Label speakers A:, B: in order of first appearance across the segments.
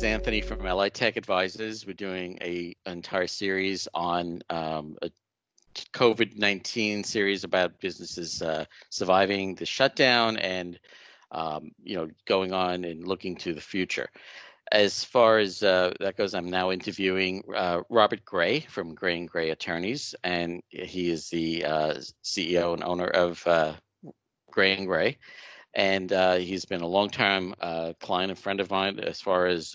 A: is Anthony from LI Tech Advisors. We're doing an entire series on a COVID-19 series about businesses surviving the shutdown and going on and looking to the future. As far as that goes, I'm now interviewing Robert Gray from Gray & Gray Attorneys, and he is the CEO and owner of Gray & Gray. And he's been a long-time client and friend of mine as far as,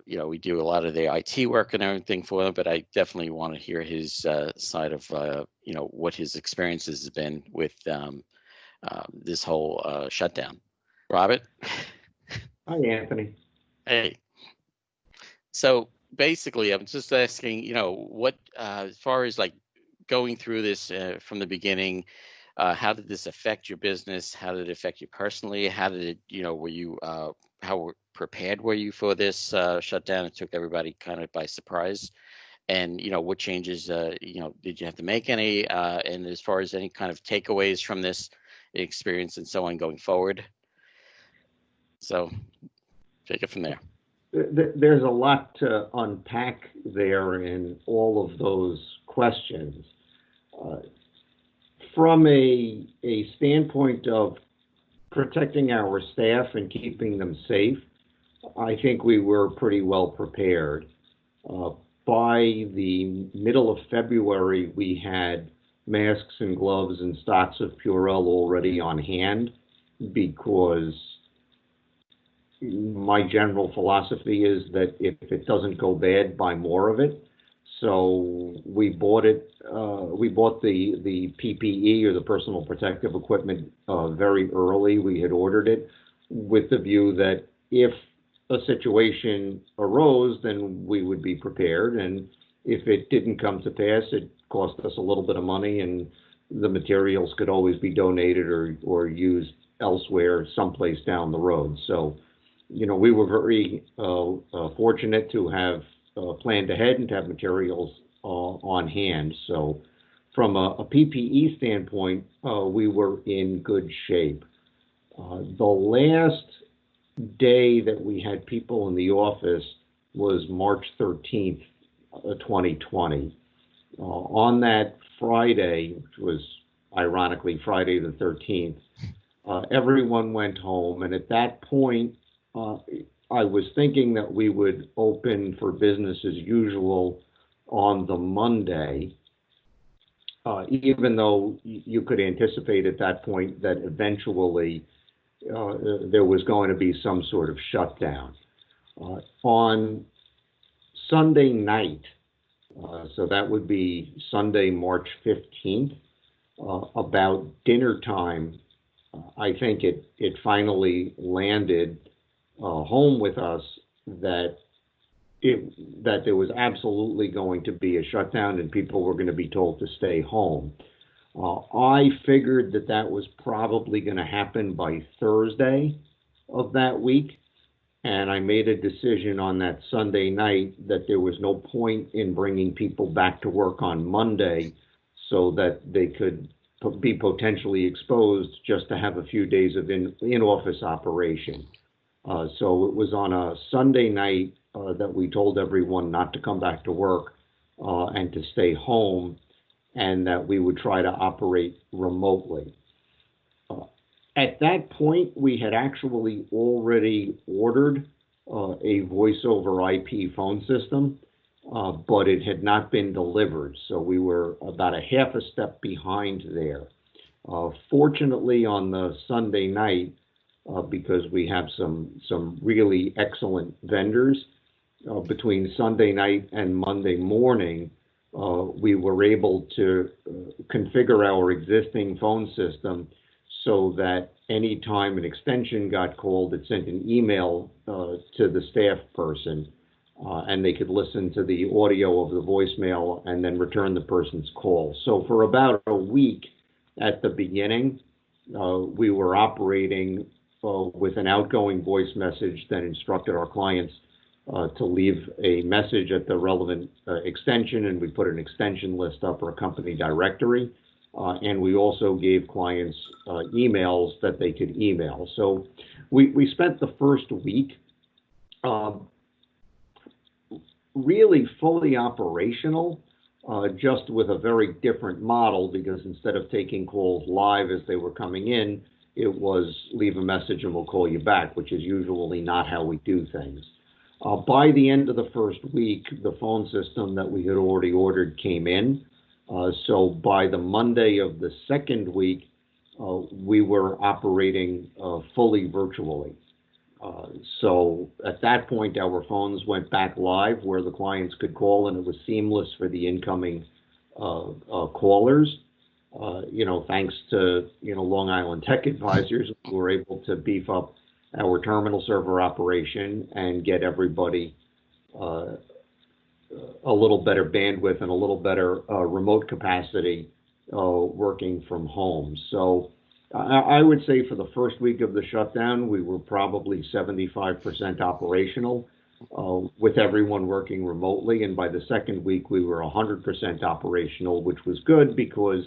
A: we do a lot of the IT work and everything for them, but I definitely want to hear his side of, what his experiences has been with this whole shutdown. Robert?
B: Hi, Anthony.
A: Hey. So basically, I'm just asking, what, as far as like going through this from the beginning, how did this affect your business? How did it affect you personally? How did it, how prepared were you for this shutdown? It took everybody kind of by surprise. And, what changes, did you have to make any? And as far as any kind of takeaways from this experience and so on going forward? So take it from there.
B: There's a lot to unpack there in all of those questions. From a standpoint of protecting our staff and keeping them safe, I think we were pretty well prepared. By the middle of February, we had masks and gloves and stocks of Purell already on hand, because my general philosophy is that if it doesn't go bad, buy more of it. So we bought it. We bought the PPE, or the personal protective equipment, very early. We had ordered it with the view that if a situation arose, then we would be prepared. And if it didn't come to pass, it cost us a little bit of money, and the materials could always be donated or used elsewhere, someplace down the road. So, we were very fortunate to have planned ahead and to have materials on hand. So from a PPE standpoint, we were in good shape. The last day that we had people in the office was March 13th, 2020. On that Friday, which was ironically Friday the 13th, everyone went home. And at that point, I was thinking that we would open for business as usual on the Monday, even though you could anticipate at that point that eventually there was going to be some sort of shutdown. On Sunday night, so that would be Sunday, March 15th, about dinner time, I think it finally landed home with us that there was absolutely going to be a shutdown and people were going to be told to stay home. I figured that was probably going to happen by Thursday of that week, and I made a decision on that Sunday night that there was no point in bringing people back to work on Monday so that they could be potentially exposed just to have a few days of in-office operation. So it was on a Sunday night that we told everyone not to come back to work and to stay home, and that we would try to operate remotely. At that point, we had actually already ordered a voice over IP phone system, but it had not been delivered. So we were about a half a step behind there. Fortunately, on the Sunday night, because we have some really excellent vendors, between Sunday night and Monday morning, we were able to configure our existing phone system so that anytime an extension got called, it sent an email to the staff person, and they could listen to the audio of the voicemail and then return the person's call. So for about a week at the beginning, we were operating with an outgoing voice message that instructed our clients to leave a message at the relevant extension, and we put an extension list up or a company directory. And we also gave clients emails that they could email. So we spent the first week Um, really fully operational, just with a very different model, because instead of taking calls live as they were coming in, it was leave a message and we'll call you back, which is usually not how we do things. By the end of the first week, the phone system that we had already ordered came in. So by the Monday of the second week, we were operating fully virtually. So at that point, our phones went back live where the clients could call, and it was seamless for the incoming callers. Thanks to Long Island Tech Advisors, we were able to beef up our terminal server operation and get everybody a little better bandwidth and a little better remote capacity working from home. So I would say for the first week of the shutdown, we were probably 75% operational with everyone working remotely. And by the second week, we were 100% operational, which was good because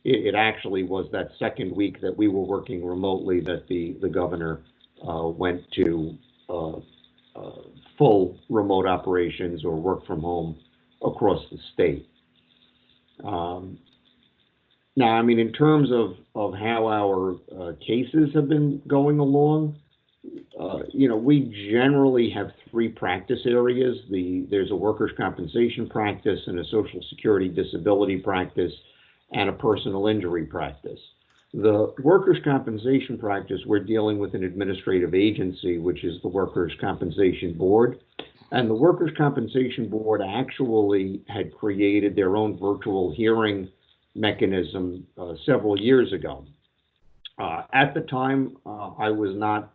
B: it actually was that second week that we were working remotely that the governor went to full remote operations or work from home across the state. Now, I mean, in terms of how our cases have been going along, we generally have three practice areas. There's a workers' compensation practice and a Social Security disability practice and a personal injury practice. The workers' compensation practice, we're dealing with an administrative agency, which is the Workers' Compensation Board. And the Workers' Compensation Board actually had created their own virtual hearing mechanism several years ago. At the time, I was not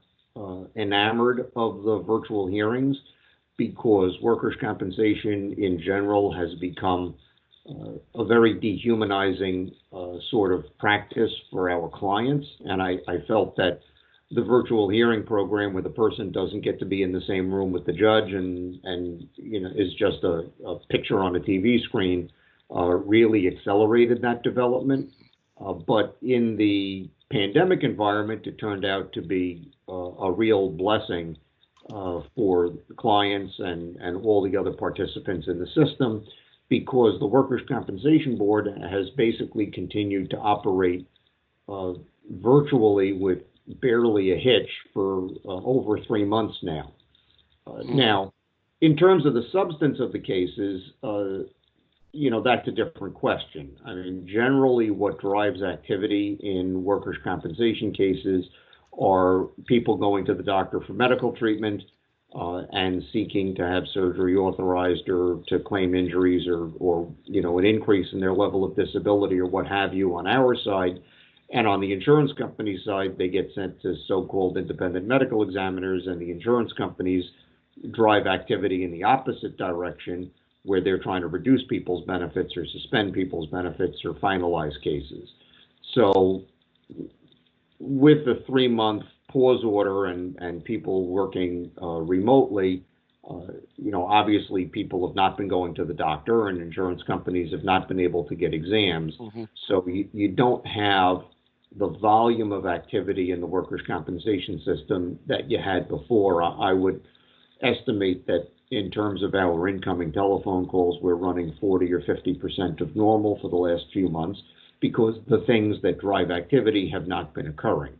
B: enamored of the virtual hearings because workers' compensation in general has become a very dehumanizing sort of practice for our clients. And I felt that the virtual hearing program where the person doesn't get to be in the same room with the judge and is just a picture on a TV screen really accelerated that development. But in the pandemic environment, it turned out to be a real blessing for clients and all the other participants in the system, because the Workers' Compensation Board has basically continued to operate virtually with barely a hitch for over 3 months now. Now, in terms of the substance of the cases, that's a different question. I mean, generally what drives activity in workers' compensation cases are people going to the doctor for medical treatment and seeking to have surgery authorized or to claim injuries or an increase in their level of disability or what have you on our side. And on the insurance company side, they get sent to so-called independent medical examiners, and the insurance companies drive activity in the opposite direction, where they're trying to reduce people's benefits or suspend people's benefits or finalize cases. So with the 3-month pause order and people working remotely, obviously people have not been going to the doctor and insurance companies have not been able to get exams. So you don't have the volume of activity in the workers' compensation system that you had before. I would estimate that in terms of our incoming telephone calls, we're running 40 or 50% of normal for the last few months because the things that drive activity have not been occurring.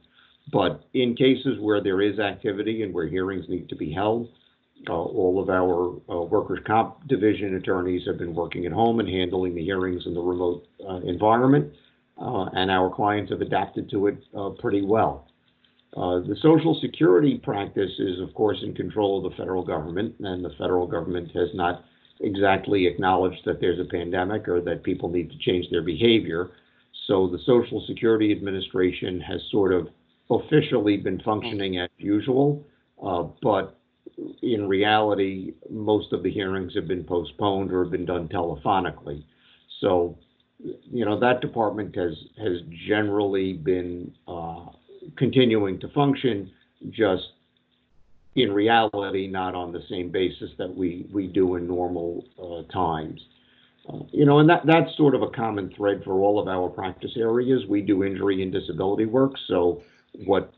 B: But in cases where there is activity and where hearings need to be held, all of our workers' comp division attorneys have been working at home and handling the hearings in the remote environment, and our clients have adapted to it pretty well. The Social Security practice is, of course, in control of the federal government, and the federal government has not exactly acknowledged that there's a pandemic or that people need to change their behavior. So the Social Security Administration has sort of officially been functioning as usual, but in reality, most of the hearings have been postponed or have been done telephonically. So, that department has generally been continuing to function, just in reality, not on the same basis that we do in normal times. And that's sort of a common thread for all of our practice areas. We do injury and disability work, so what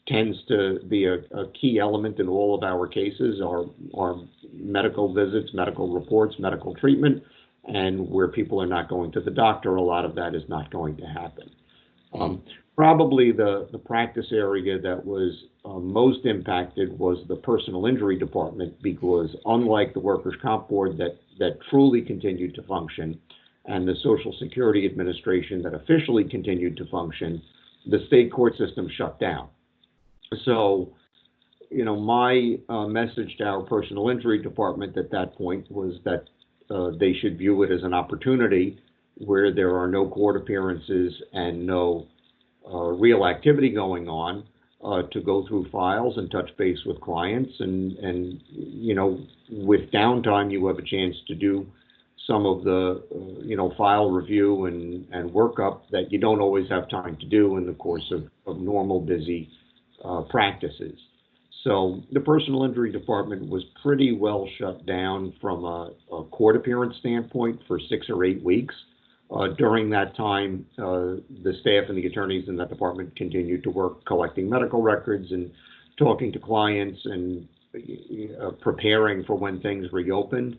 B: tends to be a key element in all of our cases are medical visits, medical reports, medical treatment, and where people are not going to the doctor, a lot of that is not going to happen. Probably the practice area that was most impacted was the personal injury department, because unlike the workers' comp board that truly continued to function, and the Social Security Administration that officially continued to function, the state court system shut down. So, my message to our personal injury department at that point was that they should view it as an opportunity where there are no court appearances and no real activity going on, to go through files and touch base with clients, and with downtime you have a chance to do some of the file review and workup that you don't always have time to do in the course of normal busy practices. So the personal injury department was pretty well shut down from a court appearance standpoint for 6 or 8 weeks. During that time, the staff and the attorneys in that department continued to work collecting medical records and talking to clients and preparing for when things reopened.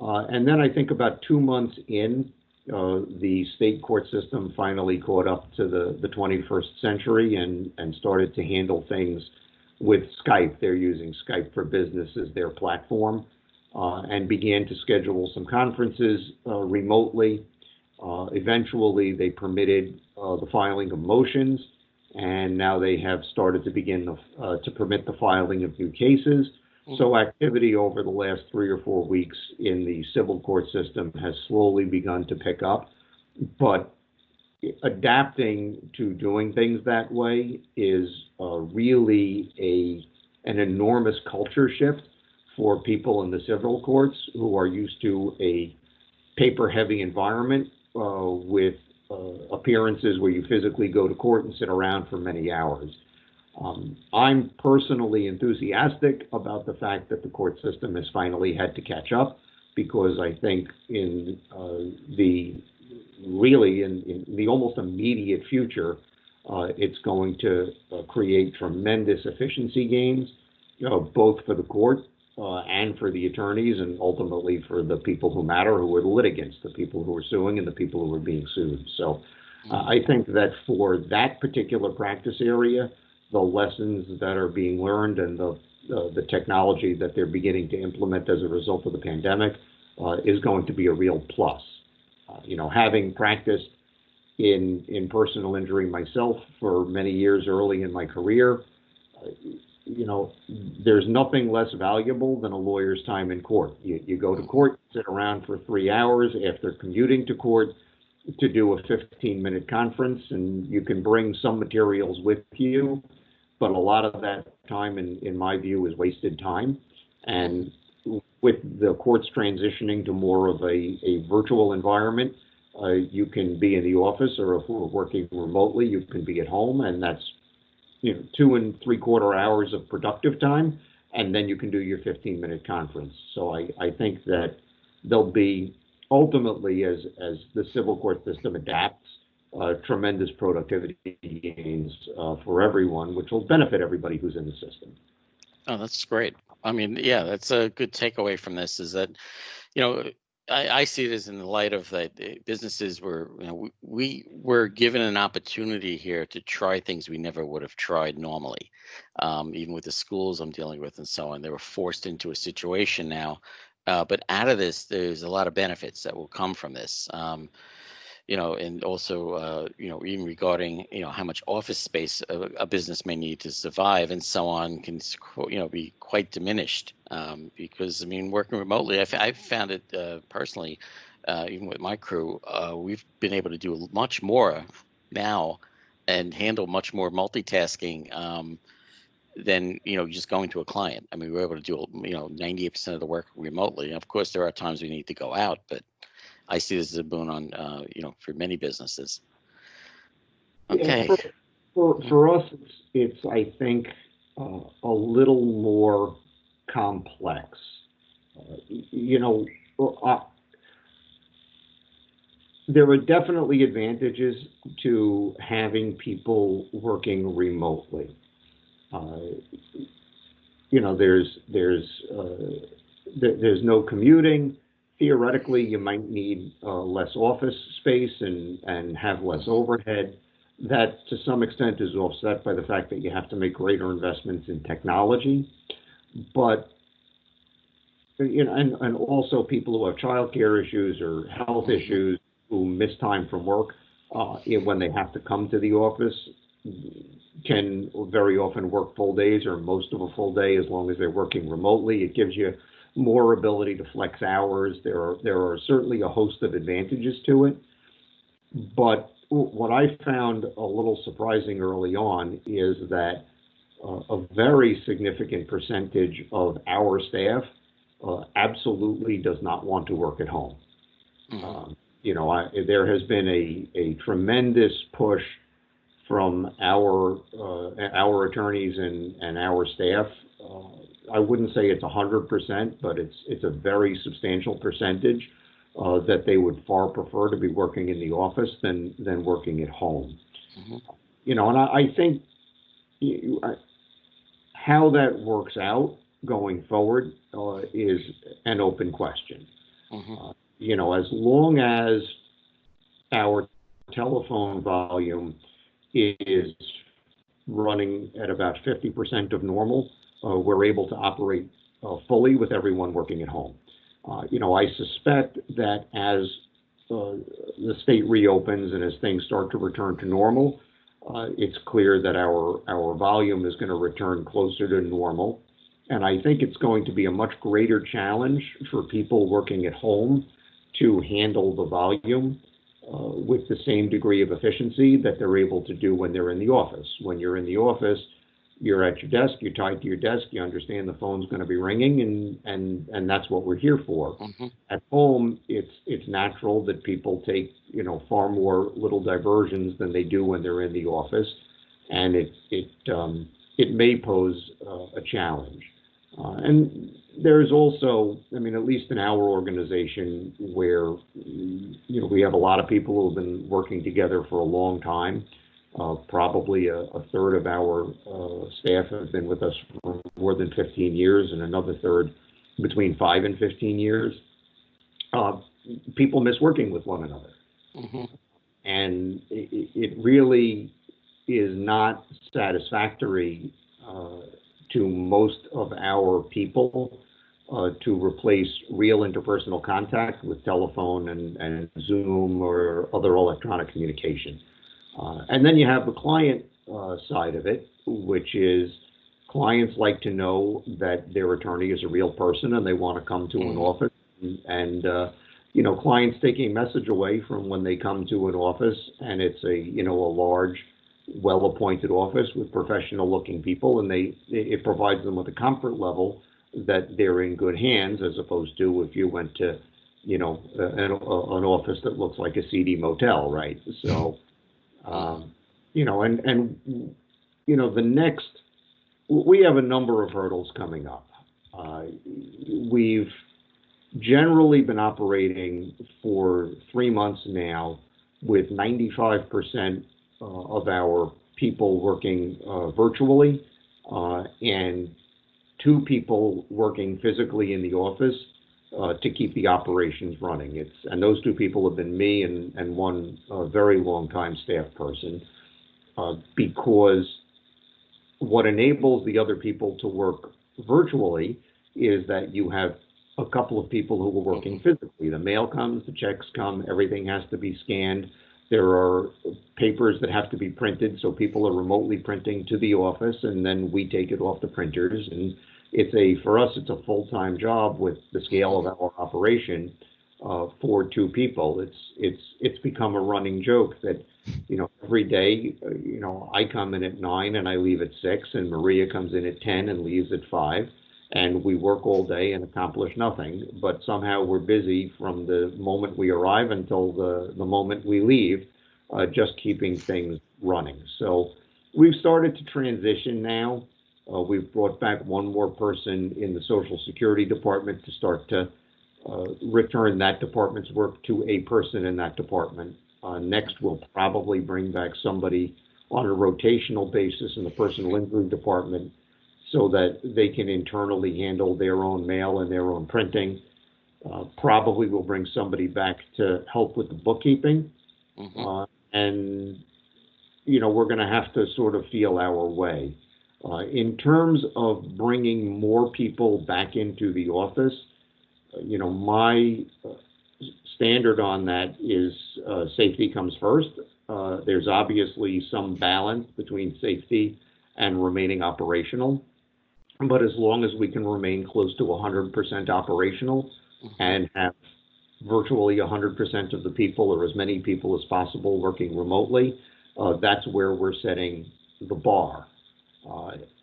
B: And then I think about 2 months in, the state court system finally caught up to the 21st century and started to handle things with Skype. They're using Skype for Business as their platform, and began to schedule some conferences remotely. Eventually, they permitted the filing of motions, and now they have started to begin to permit the filing of new cases. So activity over the last 3 or 4 weeks in the civil court system has slowly begun to pick up, but adapting to doing things that way is really an enormous culture shift for people in the civil courts who are used to a paper-heavy environment with appearances where you physically go to court and sit around for many hours. I'm personally enthusiastic about the fact that the court system has finally had to catch up, because I think in the almost immediate future, it's going to create tremendous efficiency gains, both for the court and for the attorneys, and ultimately for the people who matter, who are the litigants, the people who are suing and the people who are being sued. So I think that for that particular practice area, the lessons that are being learned and the technology that they're beginning to implement as a result of the pandemic is going to be a real plus. Having practiced in personal injury myself for many years early in my career, there's nothing less valuable than a lawyer's time in court. You go to court, sit around for 3 hours after commuting to court to do a 15-minute conference, and you can bring some materials with you, but a lot of that time, in my view, is wasted time. And with the courts transitioning to more of a virtual environment, you can be in the office, or if we're working remotely, you can be at home, and that's 2 3/4 hours of productive time, and then you can do your 15-minute conference. So I think that there'll be, ultimately, as the civil court system adapts, tremendous productivity gains for everyone, which will benefit everybody who's in the system.
A: Oh, that's great. I mean, yeah, that's a good takeaway from this, is that, I see it as in the light of that businesses were, we were given an opportunity here to try things we never would have tried normally. Even with the schools I'm dealing with and so on, they were forced into a situation now. But out of this, there's a lot of benefits that will come from this. And also, even regarding, how much office space a business may need to survive and so on can, be quite diminished. Because, working remotely, I've found it personally, even with my crew, we've been able to do much more now and handle much more multitasking than, just going to a client. We're able to do, 98% of the work remotely. And of course, there are times we need to go out, but I see this as a boon on, for many businesses. Okay.
B: Yeah, for us, it's I think a little more complex. There are definitely advantages to having people working remotely. Uh, there's no commuting. Theoretically, you might need less office space and have less overhead. That, to some extent, is offset by the fact that you have to make greater investments in technology. But and also people who have childcare issues or health issues who miss time from work when they have to come to the office can very often work full days or most of a full day as long as they're working remotely. It gives you more ability to flex hours. There are certainly a host of advantages to it. But what I found a little surprising early on is that a very significant percentage of our staff absolutely does not want to work at home. There has been a tremendous push from our attorneys and our staff. I wouldn't say it's 100%, but it's a very substantial percentage that they would far prefer to be working in the office than working at home. And I think how that works out going forward is an open question. As long as our telephone volume is running at about 50% of normal, we're able to operate fully with everyone working at home. I suspect that as the state reopens and as things start to return to normal, it's clear that our volume is going to return closer to normal. And I think it's going to be a much greater challenge for people working at home to handle the volume with the same degree of efficiency that they're able to do when they're in the office. When you're in the office, you're at your desk, you're tied to your desk, you understand the phone's going to be ringing, and that's what we're here for. At home, it's natural that people take far more little diversions than they do when they're in the office, and it may pose a challenge. And there's also, at least in our organization, where we have a lot of people who have been working together for a long time. Probably a third of our staff have been with us for more than 15 years, and another third between 5 and 15 years. People miss working with one another. And it really is not satisfactory to most of our people to replace real interpersonal contact with telephone and Zoom or other electronic communication. And then you have the client side of it, which is clients like to know that their attorney is a real person and they want to come to an office. And clients take a message away from when they come to an office and it's a large, well-appointed office with professional-looking people, and it provides them with a comfort level that they're in good hands, as opposed to if you went to an office that looks like a seedy motel, right? So. The next, we have a number of hurdles coming up. We've generally been operating for 3 months now with 95% of our people working virtually and 2 people working physically in the office to keep the operations running. And those 2 people have been me and one very long-time staff person, because what enables the other people to work virtually is that you have a couple of people who are working physically. The mail comes, the checks come, everything has to be scanned. There are papers that have to be printed, so people are remotely printing to the office, and then we take it off the printers. And for us, it's a full-time job with the scale of our operation for 2 people. It's become a running joke that, every day, I come in at 9 and I leave at 6, and Maria comes in at 10 and leaves at 5, and we work all day and accomplish nothing. But somehow we're busy from the moment we arrive until the moment we leave, just keeping things running. So we've started to transition now. We've brought back one more person in the Social Security Department to start to return that department's work to a person in that department. Next, we'll probably bring back somebody on a rotational basis in the personal injury department so that they can internally handle their own mail and their own printing. Probably we'll bring somebody back to help with the bookkeeping. And, we're going to have to sort of feel our way. In terms of bringing more people back into the office, my standard on that is safety comes first. There's obviously some balance between safety and remaining operational. But as long as we can remain close to 100% operational and have virtually 100% of the people or as many people as possible working remotely, that's where we're setting the bar.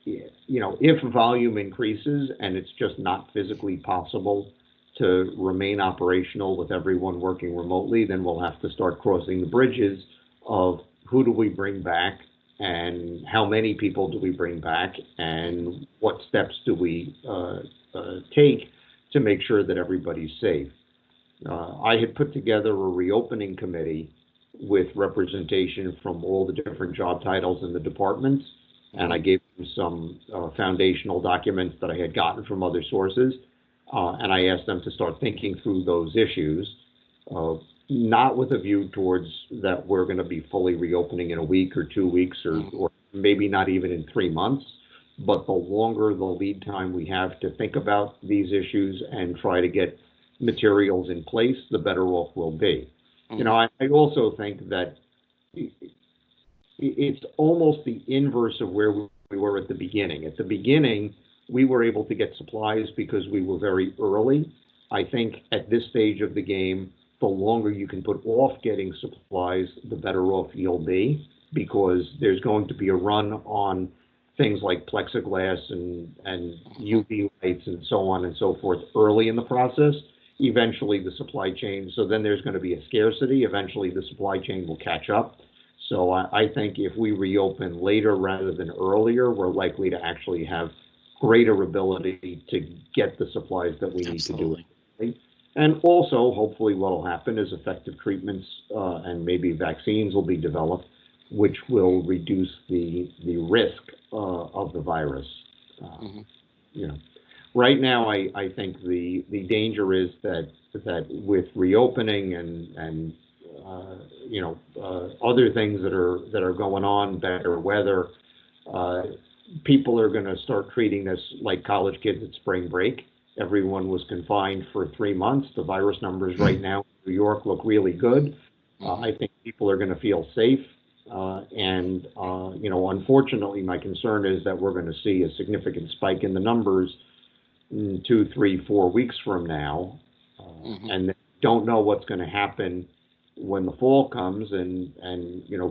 B: If volume increases and it's just not physically possible to remain operational with everyone working remotely, then we'll have to start crossing the bridges of who do we bring back and how many people do we bring back and what steps do we take to make sure that everybody's safe. I had put together a reopening committee with representation from all the different job titles in the departments, and I gave them some foundational documents that I had gotten from other sources, and I asked them to start thinking through those issues, not with a view towards that we're going to be fully reopening in a week or 2 weeks or maybe not even in 3 months, but the longer the lead time we have to think about these issues and try to get materials in place, the better off we'll be. I also think that it's almost the inverse of where we were at the beginning. At the beginning, we were able to get supplies because we were very early. I think at this stage of the game, the longer you can put off getting supplies, the better off you'll be, because there's going to be a run on things like plexiglass and UV lights and so on and so forth early in the process. Eventually the supply chain, so then there's going to be a scarcity. Eventually the supply chain will catch up. So I think if we reopen later rather than earlier, we're likely to actually have greater ability to get the supplies that we need to do it. And also, hopefully what will happen is effective treatments and maybe vaccines will be developed, which will reduce the risk of the virus. Right now, I think the danger is that with reopening and other things that are going on, better weather, people are going to start treating this like college kids at spring break. Everyone was confined for 3 months. The virus numbers right now in New York look really good. I think people are going to feel safe. Unfortunately, my concern is that we're going to see a significant spike in the numbers 2, 3, 4 weeks from now, and don't know what's going to happen when the fall comes and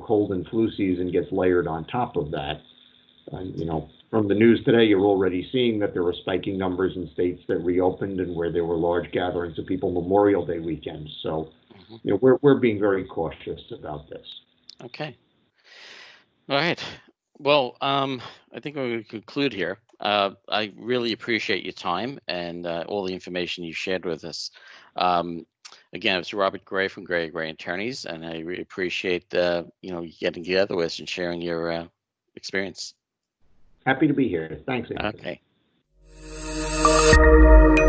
B: cold and flu season gets layered on top of that. From the news today, you're already seeing that there were spiking numbers in states that reopened and where there were large gatherings of people Memorial Day weekend. So, we're being very cautious about this.
A: Okay. All right. Well, I think we're going to conclude here. I really appreciate your time and all the information you shared with us. Again, it's Robert Gray from Gray Attorneys, and I really appreciate getting together with us and sharing your experience.
B: Happy to be here. Thanks, Anthony.
A: Okay.